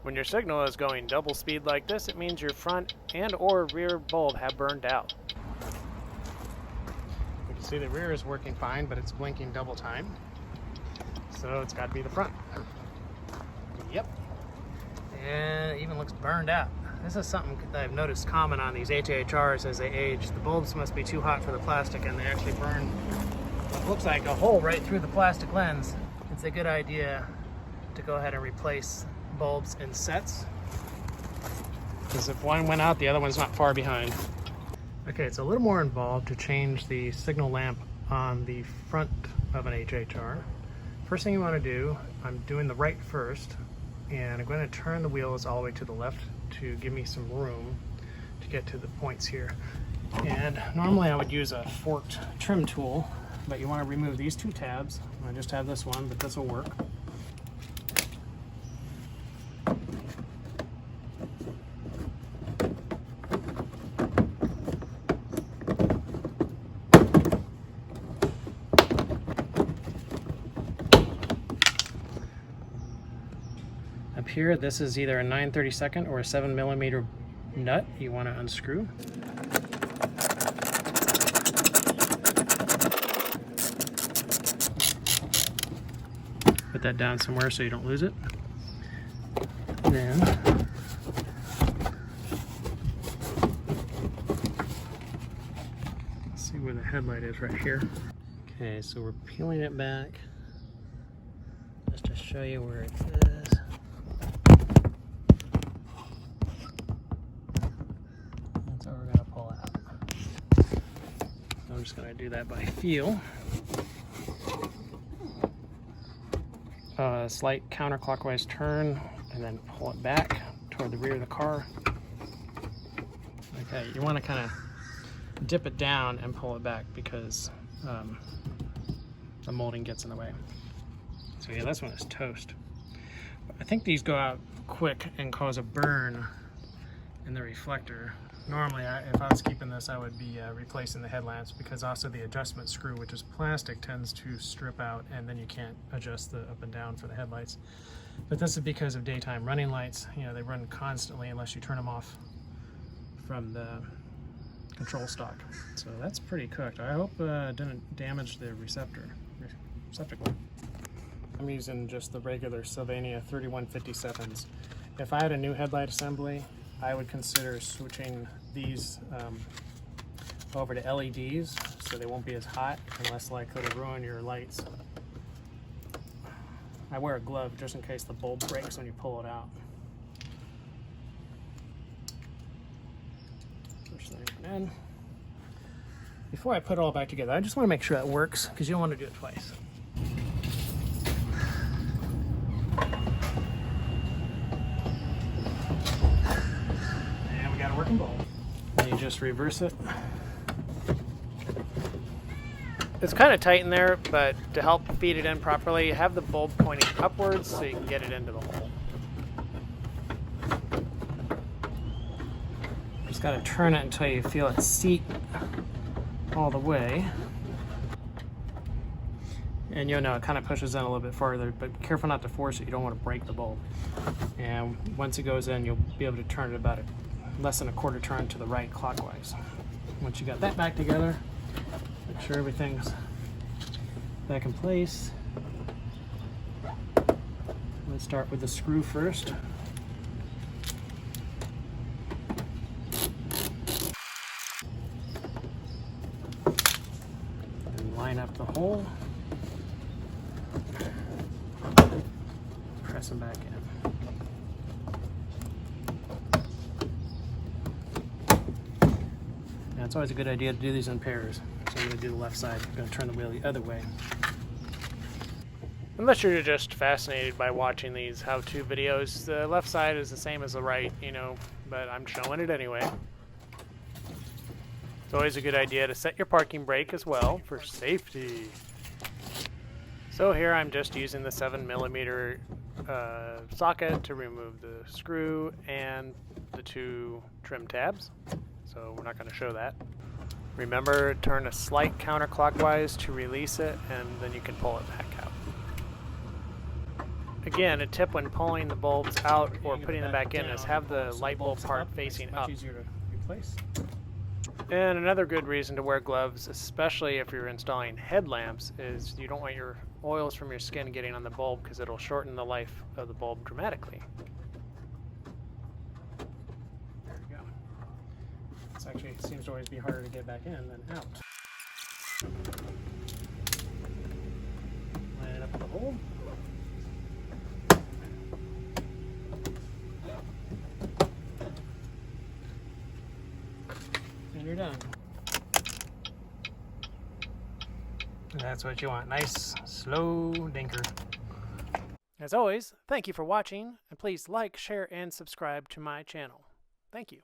When your signal is going double speed like this, it means your front and or rear bulb have burned out. You can see the rear is working fine, but it's blinking double time. So it's got to be the front. Yep. And it even looks burned out. This is something that I've noticed common on these HHRs as they age. The bulbs must be too hot for the plastic and they actually burn what looks like a hole right through the plastic lens. It's a good idea to go ahead and replace bulbs in sets, because if one went out, the other one's not far behind. Okay, it's a little more involved to change the signal lamp on the front of an HHR. First thing you want to do, I'm doing the right first, and I'm going to turn the wheels all the way to the left to give me some room to get to the points here. And normally I would use a forked trim tool, but you want to remove these two tabs. I just have this one, but this will work. Up here, this is either a 9/32 or a 7mm nut you want to unscrew. Put that down somewhere so you don't lose it. Then let's see where the headlight is right here. Okay, so we're peeling it back just to show you where it is. That's what we're going to pull out. So I'm just going to do that by feel. Slight counterclockwise turn and then pull it back toward the rear of the car. Okay, you want to kind of dip it down and pull it back because the molding gets in the way. So yeah, this one is toast. I think these go out quick and cause a burn in the reflector. Normally, if I was keeping this, I would be replacing the headlamps, because also the adjustment screw, which is plastic, tends to strip out and then you can't adjust the up and down for the headlights. But this is because of daytime running lights. You know, they run constantly unless you turn them off from the control stock. So that's pretty cooked. I hope it didn't damage the receptacle. I'm using just the regular Sylvania 3157s. If I had a new headlight assembly, I would consider switching these over to LEDs so they won't be as hot and less likely to ruin your lights. I wear a glove just in case the bulb breaks when you pull it out. Push that in. Before I put it all back together, I just want to make sure that works, because you don't want to do it twice. Working bulb. And you just reverse it. It's kind of tight in there, but to help feed it in properly, you have the bulb pointing upwards so you can get it into the hole. Just got to turn it until you feel it seat all the way. And you'll know it kind of pushes in a little bit farther, but be careful not to force it. You don't want to break the bulb. And once it goes in, you'll be able to turn it about less than a quarter turn to the right clockwise. Once you got that back together, make sure everything's back in place. Let's start with the screw first. And line up the hole. Press them back in. It's always a good idea to do these in pairs. So I'm going to do the left side. I'm going to turn the wheel the other way. Unless you're just fascinated by watching these how-to videos, the left side is the same as the right, you know, but I'm showing it anyway. It's always a good idea to set your parking brake as well for safety. So here I'm just using the 7mm socket to remove the screw and the two trim tabs. So we're not going to show that. Remember, turn a slight counterclockwise to release it, and then you can pull it back out. Again, a tip when pulling the bulbs out or putting them back in is have the light bulb part facing up. Much easier to replace. And another good reason to wear gloves, especially if you're installing headlamps, is you don't want your oils from your skin getting on the bulb because it'll shorten the life of the bulb dramatically. There you go. This actually seems to always be harder to get back in than out. Line it up with the hole. And you're done. That's what you want. Nice, slow dinker. As always, thank you for watching, and please like, share, and subscribe to my channel. Thank you.